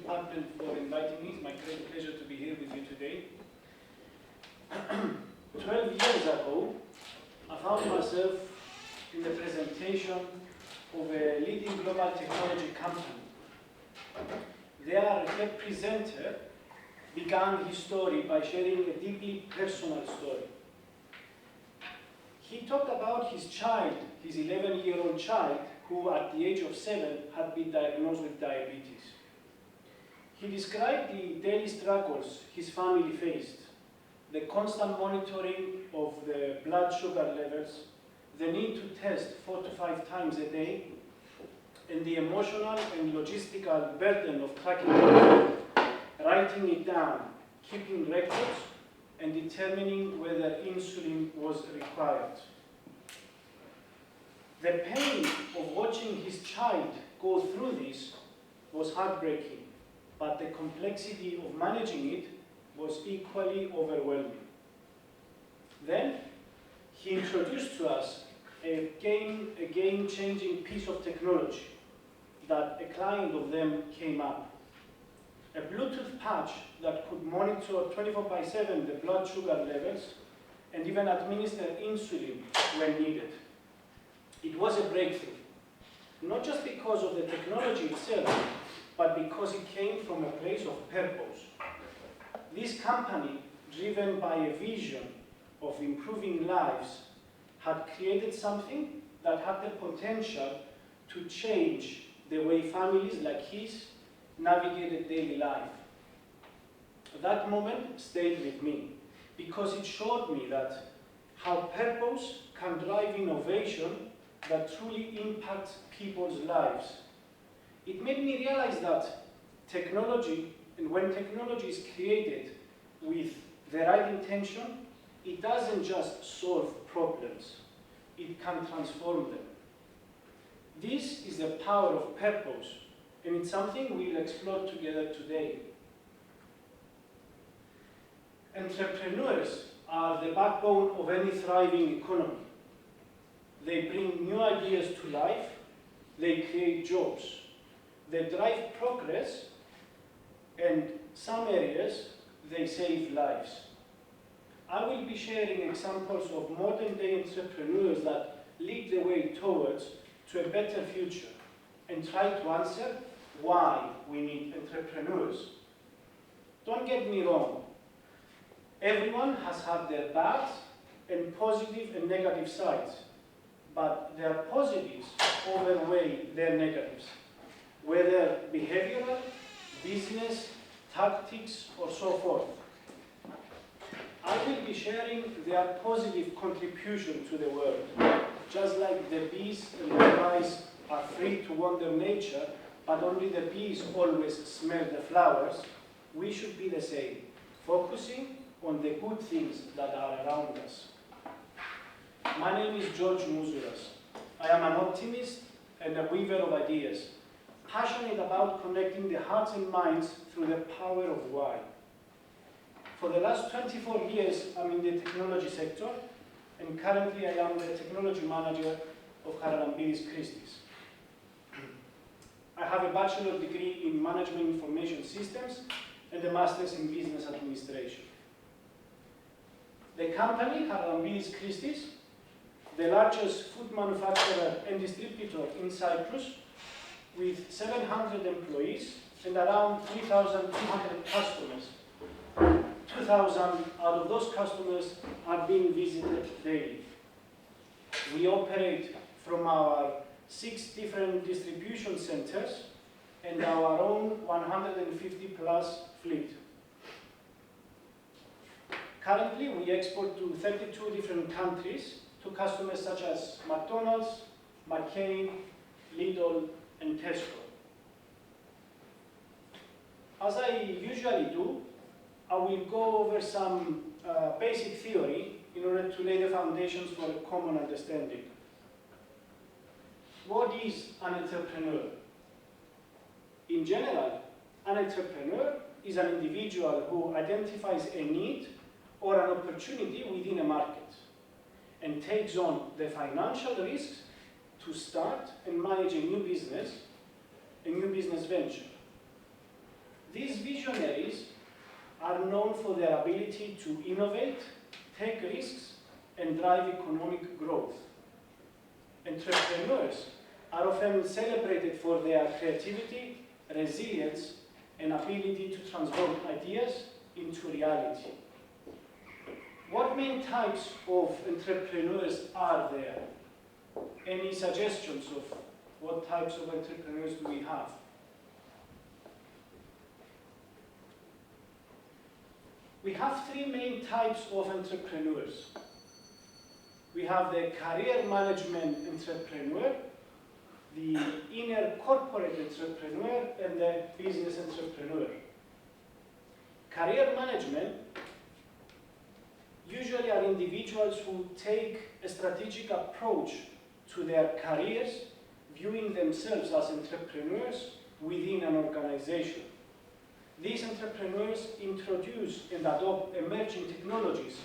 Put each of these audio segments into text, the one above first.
department for inviting me. It's my great pleasure to be here with you today. 12 years ago, I found myself in the presentation of a leading global technology company. Their presenter began his story by sharing a deeply personal story. He talked about his child, his 11-year-old child, who at the age of 7 had been diagnosed with diabetes. He described the daily struggles his family faced, the constant monitoring of the blood sugar levels, the need to test 4 to 5 times a day, and the emotional and logistical burden of tracking everything, writing it down, keeping records, and determining whether insulin was required. The pain of watching his child go through this was heartbreaking, but the complexity of managing it was equally overwhelming. Then, he introduced to us a game-changing piece of technology that a client of them came up. A Bluetooth patch that could monitor 24/7 the blood sugar levels and even administer insulin when needed. It was a breakthrough, not just because of the technology itself, but because it came from a place of purpose. This company, driven by a vision of improving lives, had created something that had the potential to change the way families like his navigated daily life. That moment stayed with me because it showed me that how purpose can drive innovation that truly impacts people's lives. It made me realize that technology, and when technology is created with the right intention, it doesn't just solve problems, it can transform them. This is the power of purpose, and it's something we'll explore together today. Entrepreneurs are the backbone of any thriving economy. They bring new ideas to life, they create jobs, they drive progress, and some areas, they save lives. I will be sharing examples of modern-day entrepreneurs that lead the way towards to a better future and try to answer why we need entrepreneurs. Don't get me wrong. Everyone has had their bad and positive and negative sides, but their positives outweigh their negatives, whether behavioral, business, tactics, or so forth. I will be sharing their positive contribution to the world. Just like the bees and the flies are free to wander nature, but only the bees always smell the flowers, we should be the same, focusing on the good things that are around us. My name is Mouzouras. I am an optimist and a weaver of ideas, passionate about connecting the hearts and minds through the power of why. For the last 24 years, I'm in the technology sector, and currently I am the technology manager of Charalambides Christis. I have a bachelor degree in management information systems and a master's in business administration. The company, Charalambides Christis, the largest food manufacturer and distributor in Cyprus, with 700 employees and around 3,200 customers. 2,000 out of those customers are being visited daily. We operate from our 6 different distribution centers and our own 150+ fleet. Currently, we export to 32 different countries to customers such as McDonald's, McCain, Lidl, and Tesco. As I usually do, I will go over some basic theory in order to lay the foundations for a common understanding. What is an entrepreneur? In general, an entrepreneur is an individual who identifies a need or an opportunity within a market and takes on the financial risks to start and manage a new business venture. visionaries are known for their ability to innovate, take risks, and drive economic growth. Entrepreneurs are often celebrated for their creativity, resilience, and ability to transform ideas into reality. What main types of entrepreneurs are there? Any suggestions of what types of entrepreneurs do we have? We have three main types of entrepreneurs. We have the career management entrepreneur, the inner corporate entrepreneur, and the business entrepreneur. Career management usually are individuals who take a strategic approach to their careers, viewing themselves as entrepreneurs within an organization. These entrepreneurs introduce and adopt emerging technologies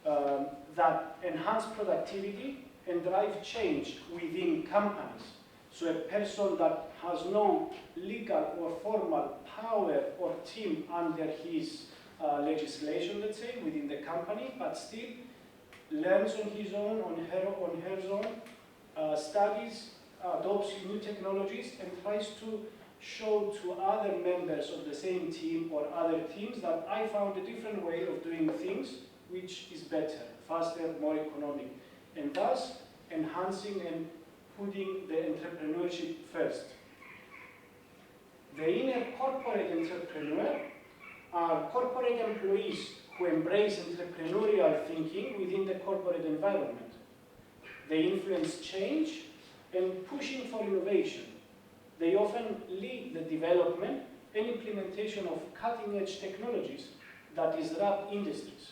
that enhance productivity and drive change within companies. So a person that has no legal or formal power or team under his legislation, let's say, within the company, but still learns on his own, on her own, studies, adopts new technologies, and tries to show to other members of the same team or other teams that I found a different way of doing things which is better, faster, more economic, and thus enhancing and putting the entrepreneurship first. The inner corporate entrepreneur are corporate employees who embrace entrepreneurial thinking within the corporate environment. They influence change and pushing for innovation. They often lead the development and implementation of cutting-edge technologies that disrupt industries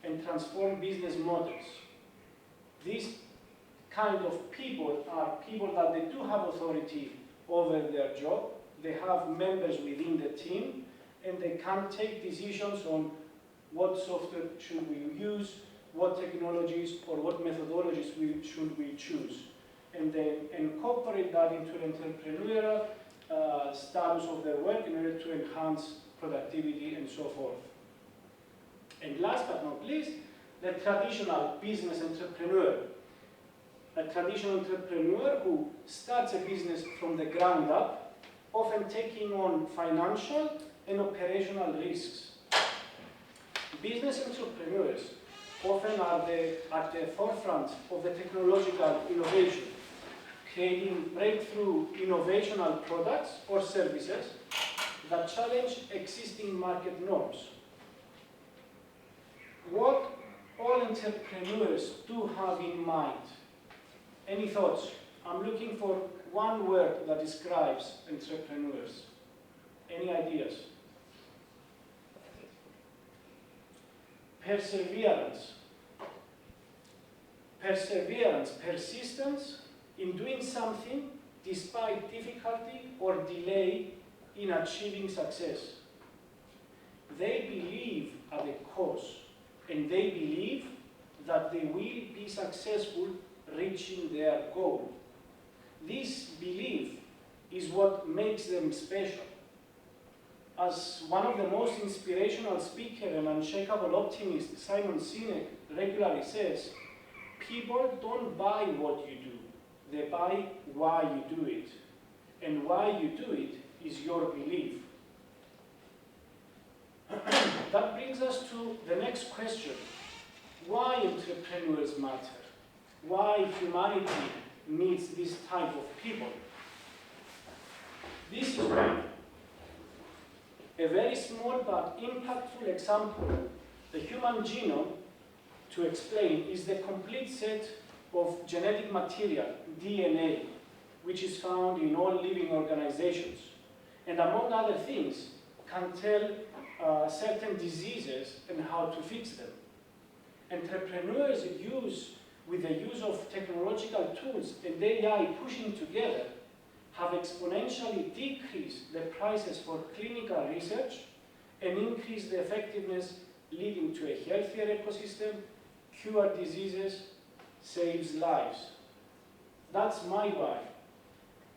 and transform business models. These kind of people are people that they do have authority over their job, they have members within the team, and they can take decisions on what software should we use, what technologies or what methodologies should we choose. And they incorporate that into an entrepreneurial status of their work in order to enhance productivity and so forth. And last but not least, the traditional business entrepreneur. A traditional entrepreneur who starts a business from the ground up, often taking on financial and operational risks. Business entrepreneurs often are at the forefront of the technological innovation, creating breakthrough innovational products or services that challenge existing market norms. What all entrepreneurs do have in mind? Any thoughts? I'm looking for one word that describes entrepreneurs. Any ideas? Perseverance. Perseverance, persistence in doing something despite difficulty or delay in achieving success. They believe at the cause, and they believe that they will be successful reaching their goal. This belief is what makes them special. As one of the most inspirational speakers and unshakable optimist, Simon Sinek, regularly says, people don't buy what you do, they buy why you do it. And why you do it is your belief. That brings us to the next question. Why entrepreneurs matter? Why humanity needs this type of people? This is why. A very small but impactful example, the human genome, to explain, is the complete set of genetic material, DNA, which is found in all living organizations. And among other things, can tell certain diseases and how to fix them. Entrepreneurs with the use of technological tools and AI pushing together, have exponentially decreased the prices for clinical research and increased the effectiveness, leading to a healthier ecosystem, cure diseases, saves lives. That's my why.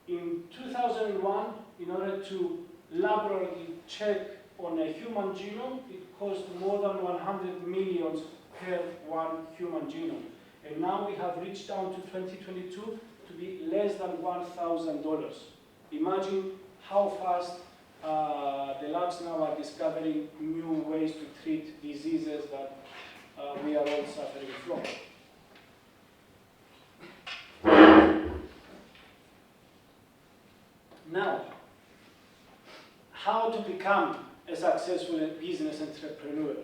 In 2001, in order to laboratory check on a human genome, it cost more than 100 million per one human genome. And now we have reached down to 2022 to be less than $1,000. Imagine how fast the labs now are discovering new ways to treat diseases that we are all suffering from. Now, how to become a successful business entrepreneur?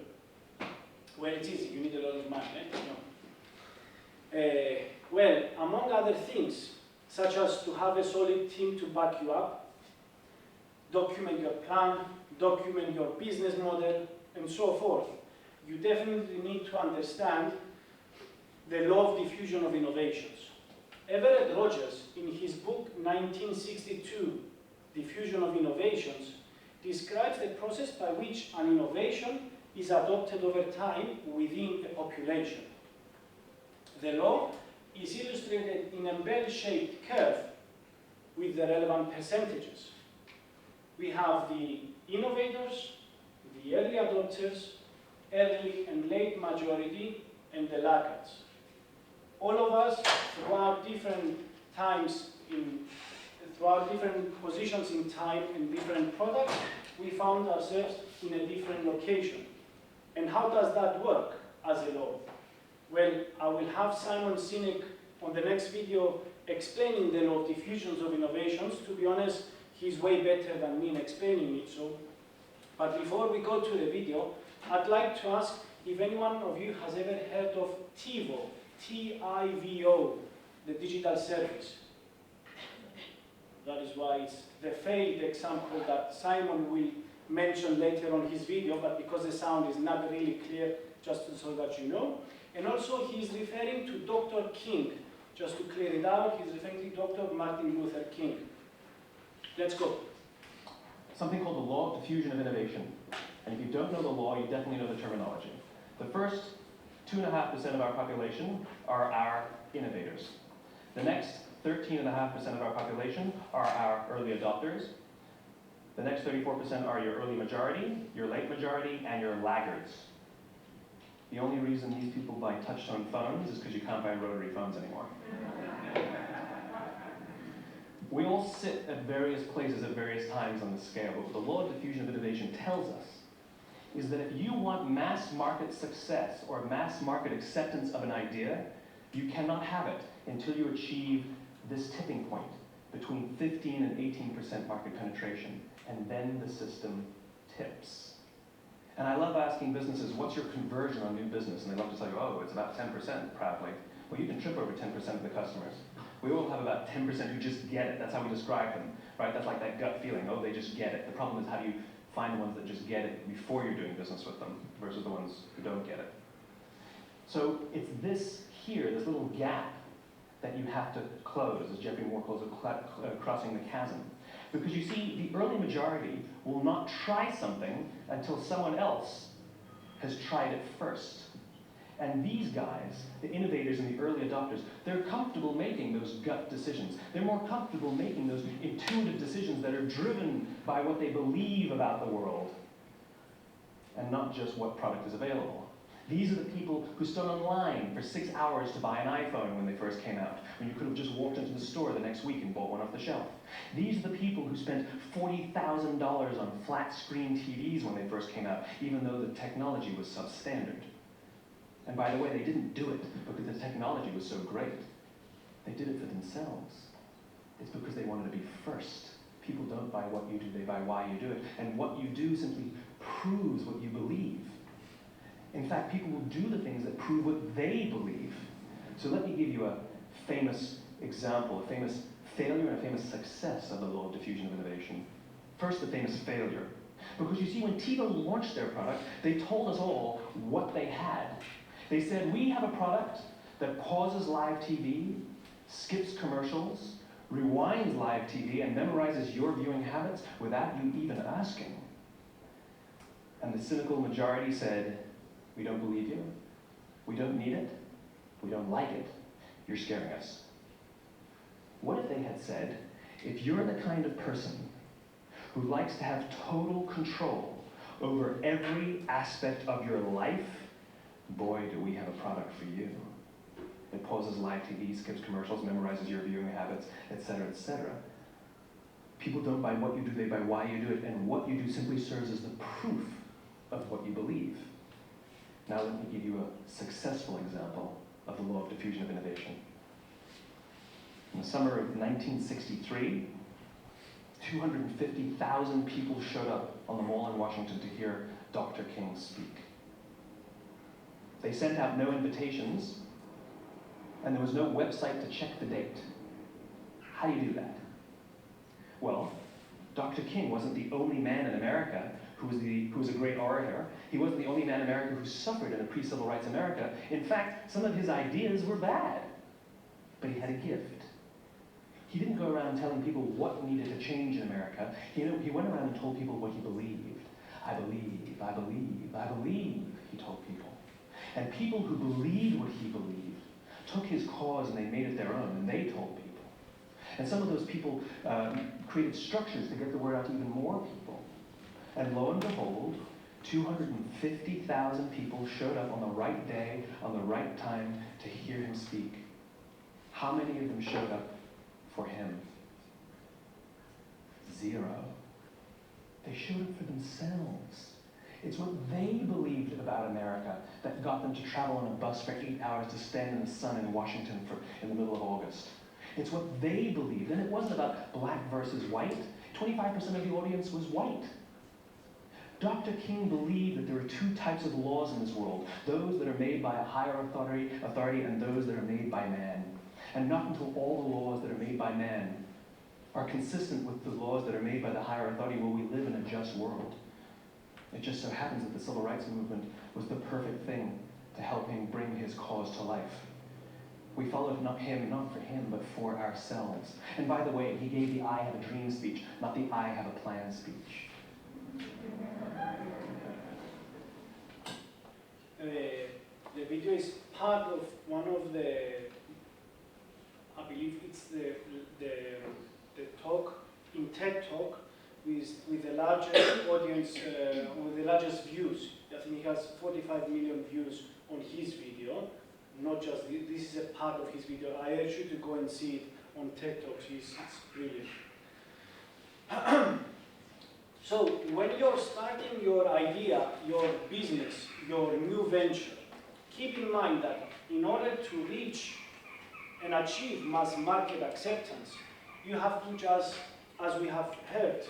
Well, it's easy. You need a lot of money, right? Well, among other things, such as to have a solid team to back you up, document your plan, document your business model, and so forth, you definitely need to understand the law of diffusion of innovations. Everett Rogers, in his book 1962, Diffusion of Innovations, describes the process by which an innovation is adopted over time within a population. The law is illustrated in a bell-shaped curve with the relevant percentages. We have the innovators, the early adopters, early and late majority, and the laggards. All of us, throughout different times, throughout different positions in time and different products, we found ourselves in a different location. And how does that work as a law? Well, I will have Simon Sinek on the next video explaining the law of diffusions of innovations. To be honest, he's way better than me in explaining it. But before we go to the video, I'd like to ask if anyone of you has ever heard of TIVO, T-I-V-O, the digital service. That is why it's the failed example that Simon will mention later on his video, but because the sound is not really clear, just so that you know. And also he's referring to Dr. King. Just to clear it out, he's referring to Dr. Martin Luther King. Let's go. Something called the law of diffusion of innovation. And if you don't know the law, you definitely know the terminology. The first 2.5% of our population are our innovators. The next 13.5% of our population are our early adopters. The next 34% are your early majority, your late majority, and your laggards. The only reason these people buy touch-tone phones is because you can't buy rotary phones anymore. We all sit at various places at various times on the scale, but what the law of diffusion of innovation tells us is that if you want mass market success or mass market acceptance of an idea, you cannot have it until you achieve this tipping point between 15 and 18% market penetration, and then the system tips. And I love asking businesses, what's your conversion on new business? And they love to tell you, oh, it's about 10% proudly. Well, you can trip over 10% of the customers. We all have about 10% who just get it. That's how we describe them, right? That's like that gut feeling, oh, they just get it. The problem is how do you find the ones that just get it before you're doing business with them versus the ones who don't get it. So it's this here, this little gap that you have to close, as Geoffrey Moore calls it, crossing the chasm. Because you see, the early majority will not try something until someone else has tried it first. And these guys, the innovators and the early adopters, they're comfortable making those gut decisions. They're more comfortable making those intuitive decisions that are driven by what they believe about the world and not just what product is available. These are the people who stood online for 6 hours to buy an iPhone when they first came out, when you could have just walked into the store the next week and bought one off the shelf. These are the people who spent $40,000 on flat-screen TVs when they first came out, even though the technology was substandard. And by the way, they didn't do it because the technology was so great. They did it for themselves. It's because they wanted to be first. People don't buy what you do, they buy why you do it. And what you do simply proves what you believe. In fact, people will do the things that prove what they believe. So let me give you a famous example, a famous failure and a famous success of the law of diffusion of innovation. First, the famous failure. Because you see, when TiVo launched their product, they told us all what they had. They said, we have a product that pauses live TV, skips commercials, rewinds live TV, and memorizes your viewing habits without you even asking. And the cynical majority said, we don't believe you, we don't need it, we don't like it, you're scaring us. What if they had said, if you're the kind of person who likes to have total control over every aspect of your life, boy, do we have a product for you. It pauses live TV, skips commercials, memorizes your viewing habits, etc., etc. People don't buy what you do, they buy why you do it, and what you do simply serves as the proof of what you believe. Now let me give you a successful example of the law of diffusion of innovation. In the summer of 1963, 250,000 people showed up on the Mall in Washington to hear Dr. King speak. They sent out no invitations, and there was no website to check the date. How do you do that? Well, Dr. King wasn't the only man in America who was a great orator. He wasn't the only man in America who suffered in a pre-civil rights America. In fact, some of his ideas were bad, but he had a gift. He didn't go around telling people what needed to change in America. He went around and told people what he believed. I believe, I believe, I believe, he told people. And people who believed what he believed took his cause and they made it their own, and they told people. And some of those people created structures to get the word out to even more people. And lo and behold, 250,000 people showed up on the right day, on the right time, to hear him speak. How many of them showed up for him? 0. They showed up for themselves. It's what they believed about America that got them to travel on a bus for 8 hours to stand in the sun in Washington in the middle of August. It's what they believed, and it wasn't about black versus white. 25% of the audience was white. Dr. King believed that there are 2 types of laws in this world, those that are made by a higher authority and those that are made by man. And not until all the laws that are made by man are consistent with the laws that are made by the higher authority will we live in a just world. It just so happens that the civil rights movement was the perfect thing to help him bring his cause to life. We followed not for him, but for ourselves. And by the way, he gave the I have a dream speech, not the I have a plan speech. The video is part of one of the, I believe it's the talk, in TED Talk, with the largest audience, with the largest views. I think he has 45 million views on his video, not just, this is a part of his video. I urge you to go and see it on TED Talks, it's brilliant. So when you're starting your idea, your business, your new venture, keep in mind that in order to reach and achieve mass market acceptance, you have to just, as we have heard,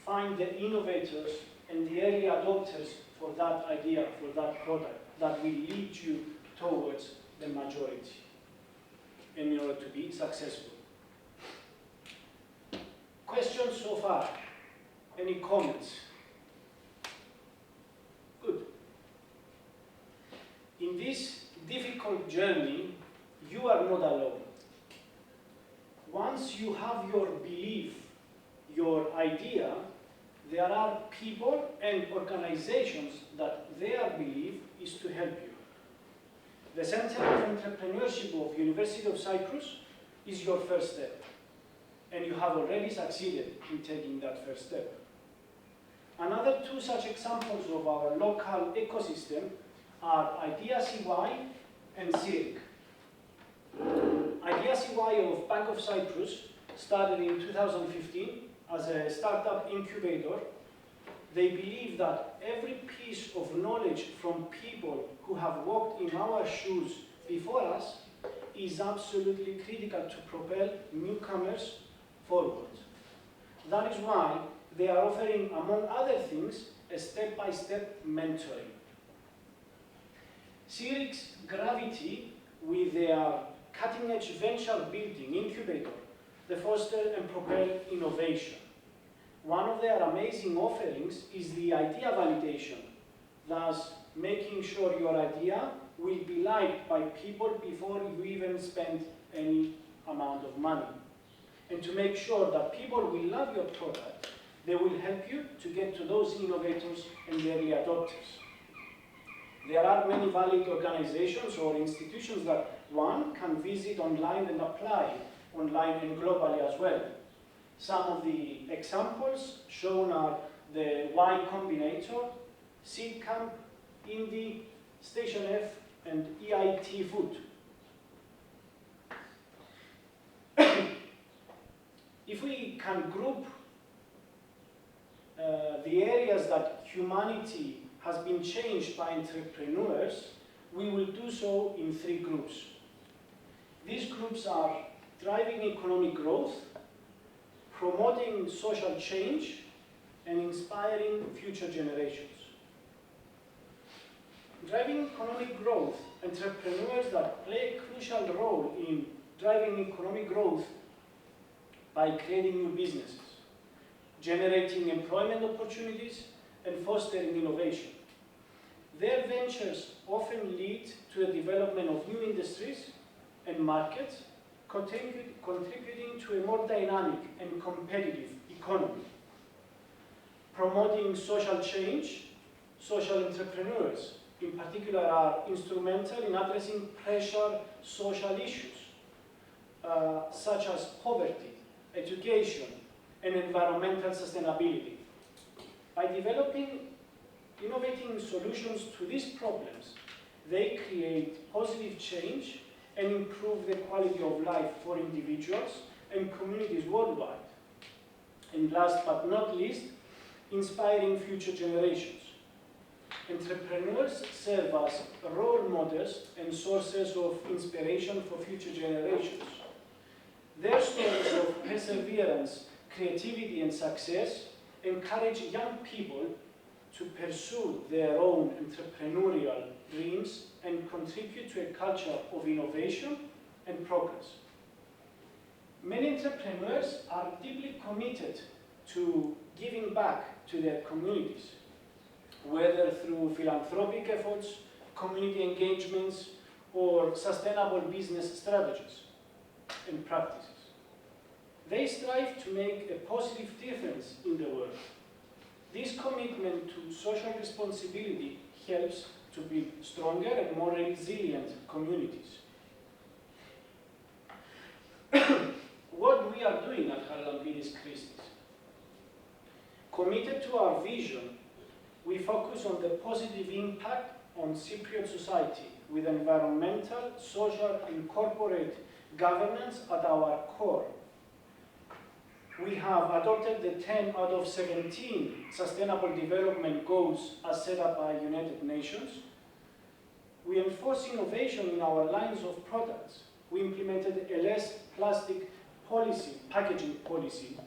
find the innovators and the early adopters for that idea, for that product, that will lead you towards the majority, and in order to be successful. Questions so far? Any comments? Good. In this difficult journey, you are not alone. Once you have your belief, your idea, there are people and organizations that their belief is to help you. The Center of Entrepreneurship of University of Cyprus is your first step, and you have already succeeded in taking that first step. Another 2 such examples of our local ecosystem are Idea CY and CIRIC. Idea CY of Bank of Cyprus started in 2015 as a startup incubator. They believe that every piece of knowledge from people who have walked in our shoes before us is absolutely critical to propel newcomers forward. That is why they are offering, among other things, a step-by-step mentoring. CIRIC's Gravity, with their cutting-edge venture building incubator, they foster and propel innovation. One of their amazing offerings is the idea validation, thus making sure your idea will be liked by people before you even spend any amount of money. And to make sure that people will love your product, they will help you to get to those innovators and the early adopters. There are many valid organizations or institutions that one can visit online and apply online and globally as well. Some of the examples shown are the Y Combinator, Seed Camp, Indie, Station F, and EIT Food. If we can group the areas that humanity has been changed by entrepreneurs, we will do so in 3 groups. These groups are driving economic growth, promoting social change, and inspiring future generations. Driving economic growth, entrepreneurs that play a crucial role in driving economic growth by creating new businesses, generating employment opportunities, and fostering innovation. Their ventures often lead to the development of new industries and markets, contributing to a more dynamic and competitive economy. Promoting social change, social entrepreneurs in particular are instrumental in addressing pressure social issues such as poverty, education, and environmental sustainability. By developing innovating solutions to these problems, they create positive change and improve the quality of life for individuals and communities worldwide. And last but not least, inspiring future generations. Entrepreneurs serve as role models and sources of inspiration for future generations. Their stories of perseverance, creativity, and success encourage young people to pursue their own entrepreneurial dreams and contribute to a culture of innovation and progress. Many entrepreneurs are deeply committed to giving back to their communities, whether through philanthropic efforts, community engagements, or sustainable business strategies and practices. They strive to make a positive difference in the world. This commitment to social responsibility helps to build stronger and more resilient communities. What we are doing at Charalambides Christis. Committed to our vision, we focus on the positive impact on Cypriot society with environmental, social, and corporate governance at our core. We have adopted the 10 out of 17 Sustainable Development Goals as set up by United Nations. We enforce innovation in our lines of products. We implemented a less plastic policy, packaging policy,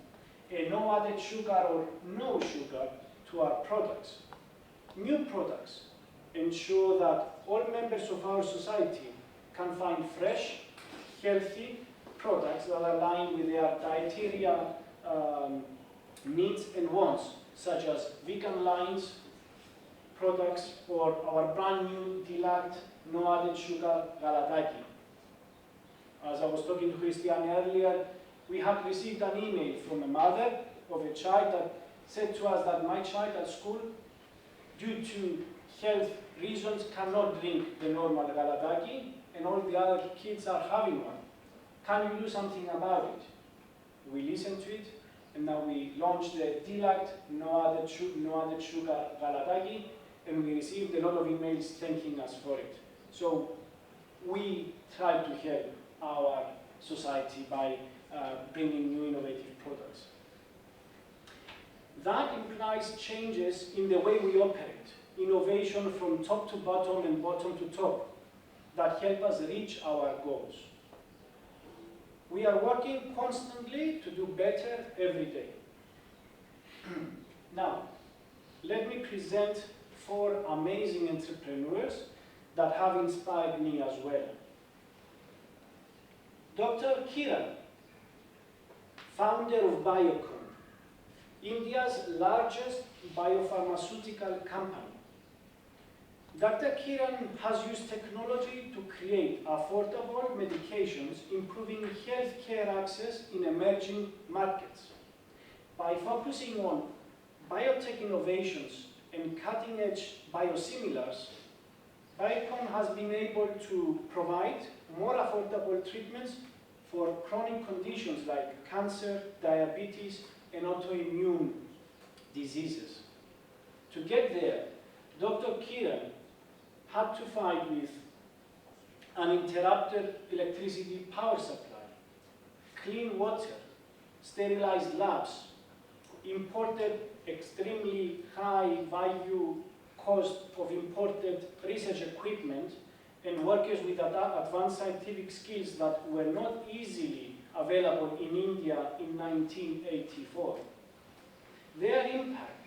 a no added sugar or no sugar to our products. New products ensure that all members of our society can find fresh, healthy products that align with their dietary needs and wants, such as vegan lines, products, or our brand new deluxe, no added sugar galataki. As I was talking to Christiane earlier, we had received an email from a mother of a child that said to us that my child at school, due to health reasons, cannot drink the normal galataki, and all the other kids are having one. Can you do something about it? We listened to it, and now we launched the deluxe, no added sugar galataki, and we received a lot of emails thanking us for it. So we try to help our society by bringing new innovative products. That implies changes in the way we operate, innovation from top to bottom and bottom to top that help us reach our goals. We are working constantly to do better every day. Now, let me present 4 amazing entrepreneurs that have inspired me as well. Dr. Kiran, founder of Biocon, India's largest biopharmaceutical company. Dr. Kiran has used technology to create affordable medications, improving healthcare access in emerging markets. By focusing on biotech innovations and cutting-edge biosimilars, Biocon has been able to provide more affordable treatments for chronic conditions like cancer, diabetes, and autoimmune diseases. To get there, Dr. Kiran had to fight with uninterrupted electricity power supply, clean water, sterilized labs, imported extremely high value cost of imported research equipment, and workers with advanced scientific skills that were not easily available in India in 1984. Their impact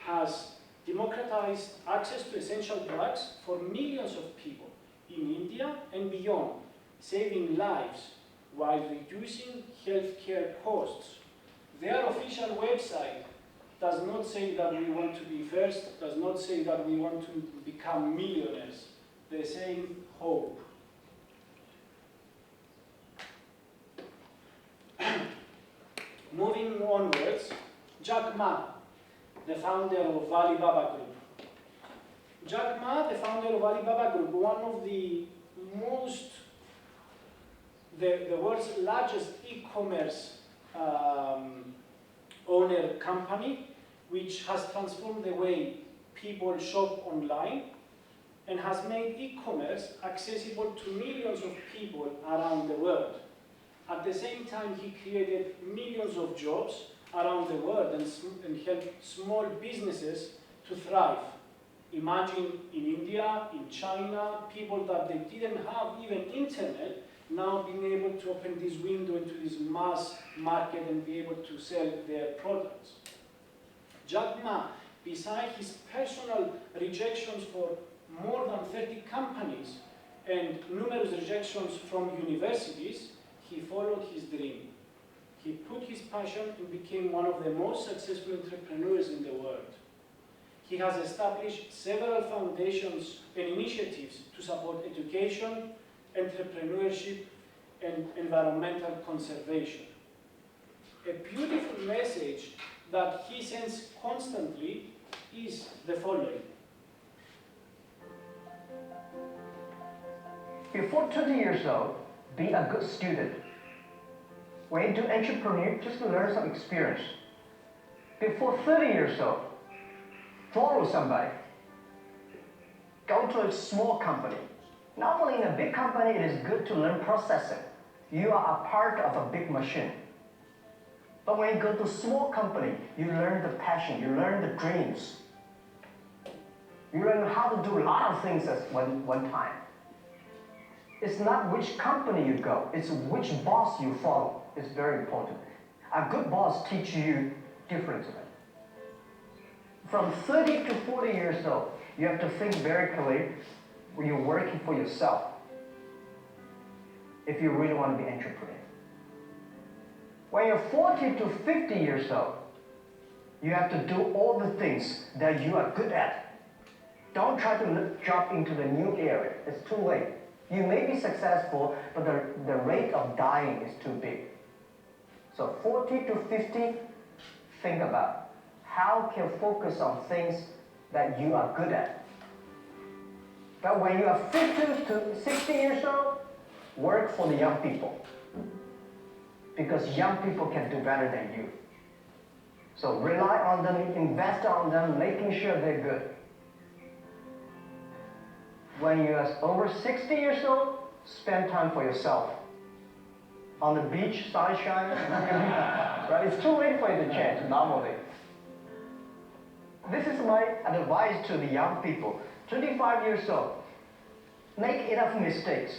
has democratized access to essential drugs for millions of people in India and beyond, saving lives while reducing healthcare costs. Their official website does not say that we want to be first, does not say that we want to become millionaires. They're saying hope. Moving onwards, Jack Ma, the founder of Alibaba Group. Jack Ma, the founder of Alibaba Group, one of the world's largest e-commerce owner company, which has transformed the way people shop online and has made e-commerce accessible to millions of people around the world. At the same time, he created millions of jobs around the world and helped small businesses to thrive. Imagine in India, in China, people that they didn't have even internet, now being able to open this window into this mass market and be able to sell their products. Jack Ma, besides his personal rejections for more than 30 companies and numerous rejections from universities, he followed his dream. He put his passion and became one of the most successful entrepreneurs in the world. He has established several foundations and initiatives to support education, entrepreneurship, and environmental conservation. A beautiful message that he sends constantly is the following. Before 20 years old, be a good student. When you do entrepreneur, just learn some experience. Before 30 years old, follow somebody. Go to a small company. Normally in a big company, it is good to learn processing. You are a part of a big machine. But when you go to a small company, you learn the passion, you learn the dreams. You learn how to do a lot of things at one time. It's not which company you go, it's which boss you follow. It's very important. A good boss teaches you differently. From 30 to 40 years old, you have to think very clearly when you're working for yourself, if you really want to be an entrepreneur. When you're 40 to 50 years old, you have to do all the things that you are good at. Don't try to jump into the new area. It's too late. You may be successful, but the rate of dying is too big. So 40 to 50, think about how can you focus on things that you are good at. But when you are 50 to 60 years old, work for the young people. Because young people can do better than you. So rely on them, invest on them, making sure they're good. When you are over 60 years old, spend time for yourself. On the beach, sunshine, right? It's too late for you to change normally. This is my advice to the young people. 25 years old, make enough mistakes.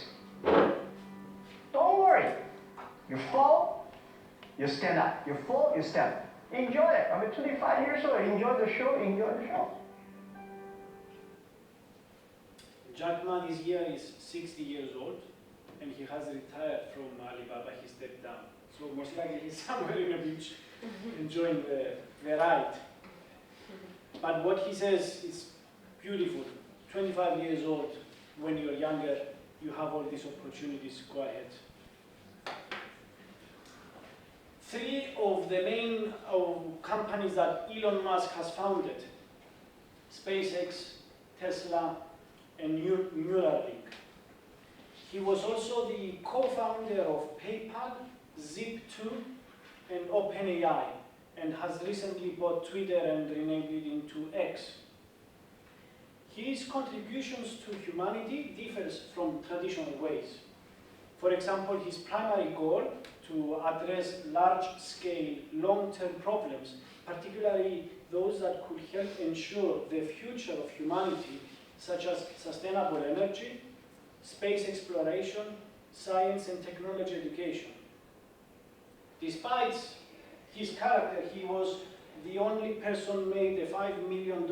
Don't worry. You fall, you stand up. You fall, you stand up. Enjoy it. I mean, 25 years old, enjoy the show, enjoy the show. Jack Ma this year is 60 years old, and he has retired from Alibaba. He stepped down. So most likely he's somewhere in a beach enjoying the ride. But what he says is beautiful. 25 years old, when you're younger, you have all these opportunities. Go ahead. Three of the main companies that Elon Musk has founded, SpaceX, Tesla, and Neuralink. He was also the co-founder of PayPal, Zip2, and OpenAI, and has recently bought Twitter and renamed it into X. His contributions to humanity differs from traditional ways. For example, his primary goal to address large-scale, long-term problems, particularly those that could help ensure the future of humanity, such as sustainable energy, space exploration, science and technology education. Despite his character, he was the only person made a $5 million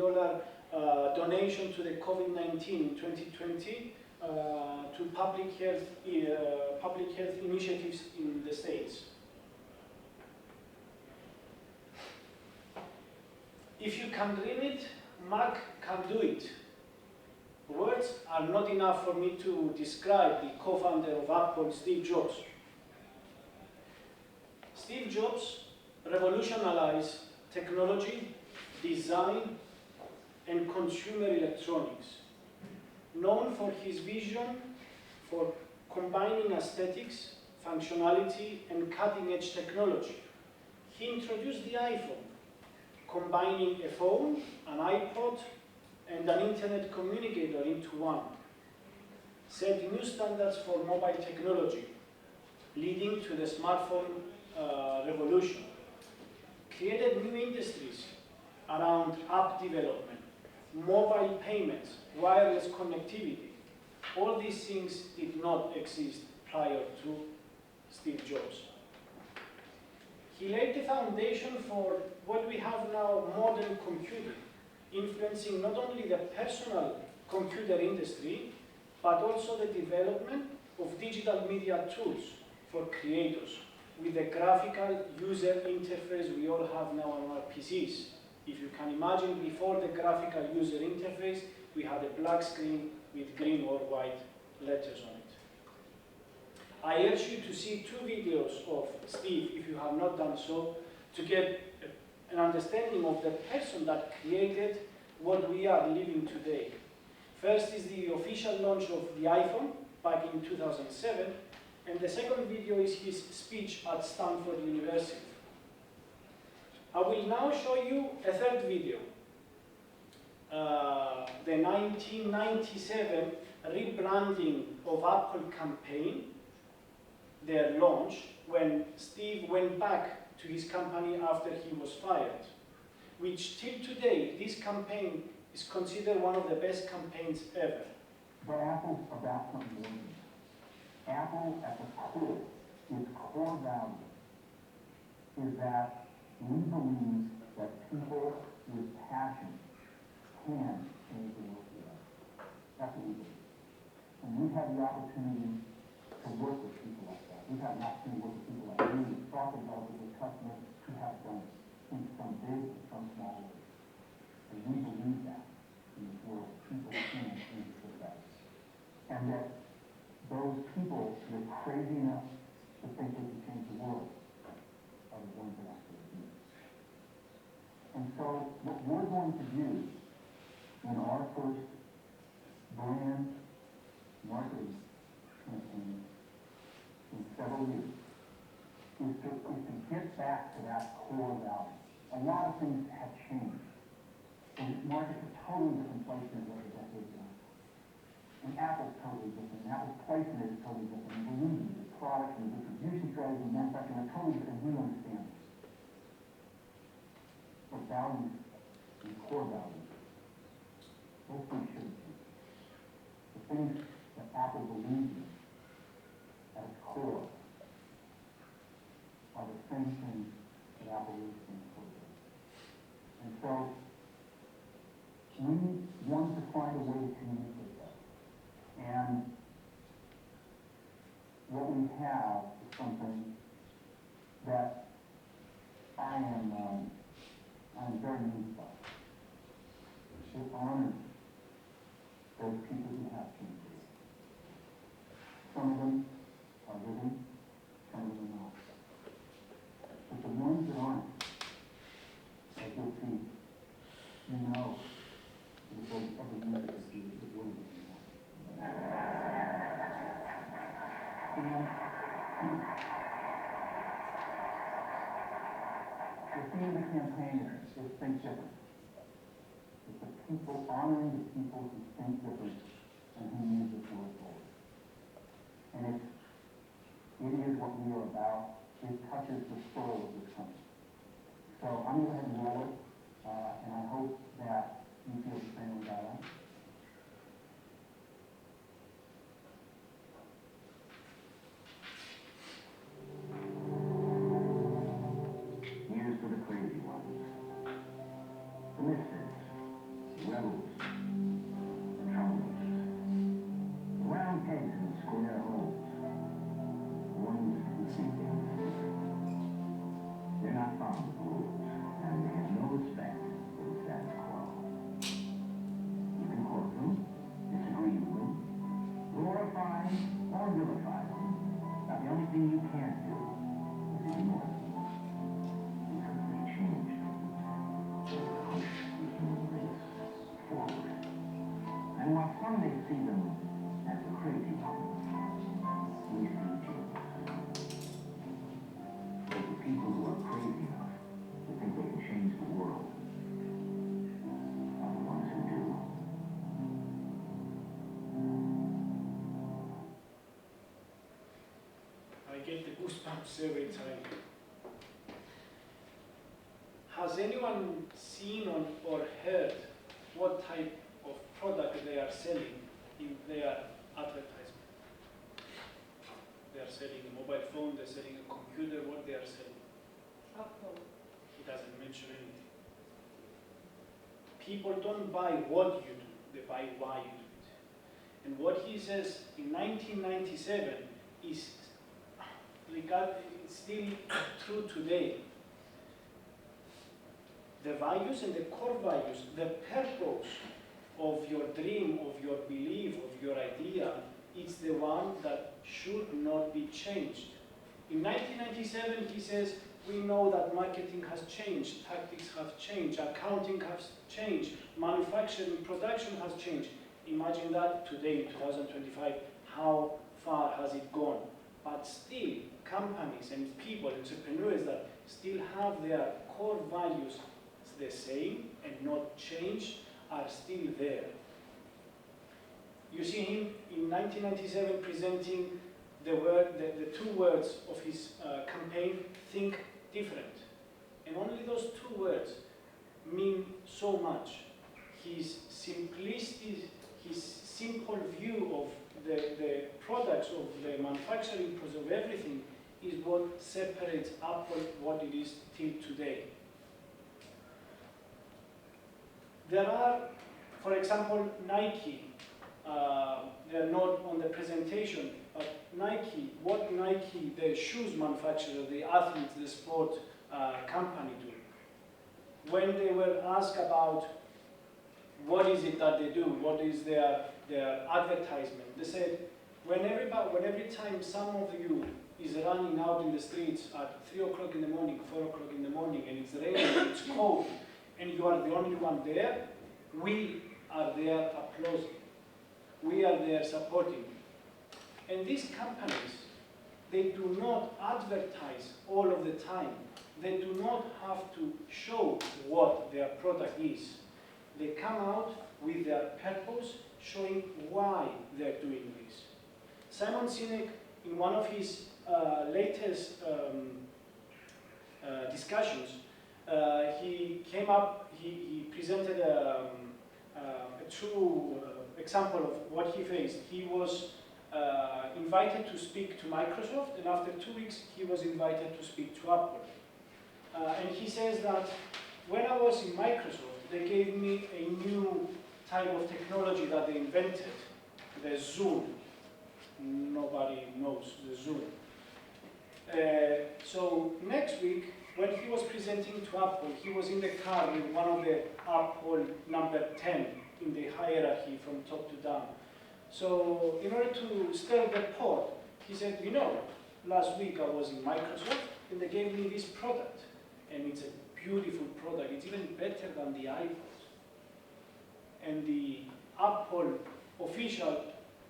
donation to the COVID-19 in 2020 to public health initiatives in the States. If you can dream it, Mark can do it. Words are not enough for me to describe the co-founder of Apple, Steve Jobs. Steve Jobs revolutionized technology, design, and consumer electronics. Known for his vision for combining aesthetics, functionality, and cutting-edge technology, he introduced the iPhone, combining a phone, an iPod, and an internet communicator into one. Set new standards for mobile technology, leading to the smartphone revolution. Created new industries around app development, mobile payments, wireless connectivity. All these things did not exist prior to Steve Jobs. He laid the foundation for what we have now, modern computing, influencing not only the personal computer industry, but also the development of digital media tools for creators, with the graphical user interface we all have now on our PCs. If you can imagine, before the graphical user interface, we had a black screen with green or white letters on it. I urge you to see 2 videos of Steve, if you have not done so, to get an understanding of the person that created what we are living today. First is the official launch of the iPhone back in 2007, and the second video is his speech at Stanford University. I will now show you a third video. The 1997 rebranding of Apple campaign, their launch, when Steve went back to his company after he was fired, which till today, this campaign is considered one of the best campaigns ever. But Apple's about something more than that. Apple, at the core, its core value is that we believe that people with passion can change the world together. That's what we believe. And we've had the opportunity to work with people like that. We've had an opportunity to work with people like you, software developers, with customers who have done it in some big and some small ways. And we believe that in this world, people can change the better. And that those people who are crazy enough to think they can change the world are the ones that actually do it. And so what we're going to do in our first brand marketing campaign in several years is to get back to that core value. A lot of things have changed. And markets are totally different place than what a decade ago. And Apple's totally different. And Apple's placement is totally different. And believe me, the products and the distribution strategies and manufacturing are totally different. We understand this. But values and core values, those things shouldn't change. The things that Apple believes in at its core are the same things that Apple believes in its core. And so we wanted to find a way to communicate that. And what we have is something that I'm very moved by. It honors those people who have changed it. Some of them are living, some of them are not. But the ones that aren't, as you'll see, you know, because every minute is the word that you want. And the thing that people, honoring the people who think differently and who move this world forward. And it is what we are about. It touches the soul of this country. So I'm going to go ahead and roll it, and I hope that you feel the same way I am. Here's to the crazy ones, the misfits, the rebels, the troublemakers, the round pegs in square holes, the ones who think they know better. They're not fond of rules, and they have no respect for the status quo. You can quote them, disagree with them, glorify or vilify them. Now, the only thing you can't do is ignore them, because they change things. They push the human race forward. And while some may see them as the crazy ones, we see genius. But the people who are crazy enough to think they can change the world are the ones who do. I get the goosebumps every time. Has anyone seen or heard what type of product they are selling in their advertisement? They are selling a mobile phone, they're selling a computer, what they are selling? Apple. It doesn't mention anything. People don't buy what you do, they buy why you do it. And what he says in 1997 is still true today. The values and the core values, the purpose of your dream, of your belief, of your idea, is the one that should not be changed. In 1997, he says, we know that marketing has changed, tactics have changed, accounting has changed, manufacturing, production has changed. Imagine that today, in 2025, how far has it gone? But still, companies and people, entrepreneurs that still have their core values the same and not changed are still there. You see him in 1997 presenting the two words of his campaign, think different. And only those two words mean so much. His simplicity, his simple view of the products, of the manufacturing process, of everything, is what separates Apple what it is till today. There are, for example, Nike. They're not on the presentation, but Nike, what Nike, the shoes manufacturer, the athletes, the sport company do. When they were asked about what is it that they do, what is their advertisement, they said, when every time some of you is running out in the streets at 3 o'clock in the morning, 4 o'clock in the morning, and it's raining, it's cold, and you are the only one there, we are there applauding. We are there supporting. And these companies, they do not advertise all of the time. They do not have to show what their product is. They come out with their purpose, showing why they're doing this. Simon Sinek, in one of his latest discussions, he presented a true example of what he faced. He was invited to speak to Microsoft, and after 2 weeks, he was invited to speak to Apple. And he says that when I was in Microsoft, they gave me a new type of technology that they invented, the Zoom. Nobody knows the Zoom. So next week, when he was presenting to Apple, he was in the car with one of the Apple number 10 in the hierarchy from top to down. So in order to stir the pot, he said, you know, last week I was in Microsoft and they gave me this product. And it's a beautiful product. It's even better than the iPod. And the Apple official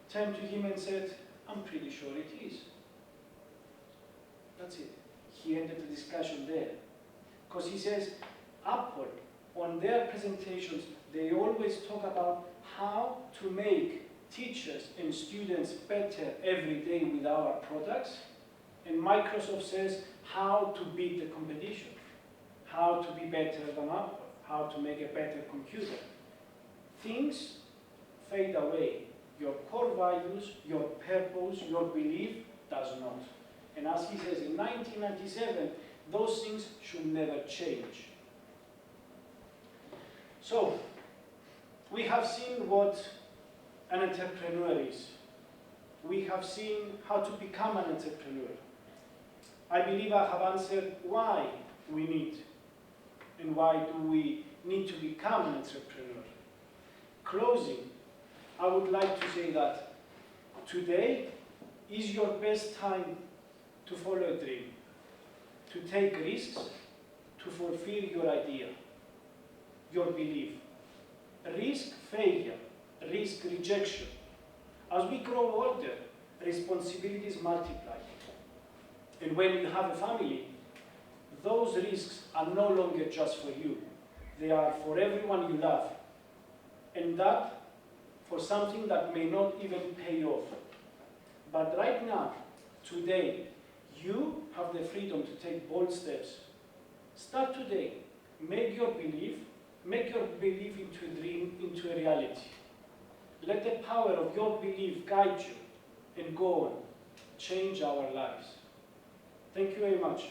turned to him and said, I'm pretty sure it is. That's it. He ended the discussion there. Because he says, Apple, on their presentations, they always talk about how to make teachers and students better every day with our products. And Microsoft says how to beat the competition, how to be better than Apple, how to make a better computer. Things fade away. Your core values, your purpose, your belief does not. And as he says in 1997, those things should never change. So, we have seen what an entrepreneur is. We have seen how to become an entrepreneur. I believe I have answered why we need and why do we need to become an entrepreneur. Closing, I would like to say that today is your best time to follow a dream, to take risks, to fulfill your idea, your belief. Risk failure, risk rejection. As we grow older, responsibilities multiply. And when you have a family, those risks are no longer just for you. They are for everyone you love. And that for something that may not even pay off. But right now, today, you have the freedom to take bold steps. Start today. Make your belief into a dream, into a reality. Let the power of your belief guide you and go on. Change our lives. Thank you very much.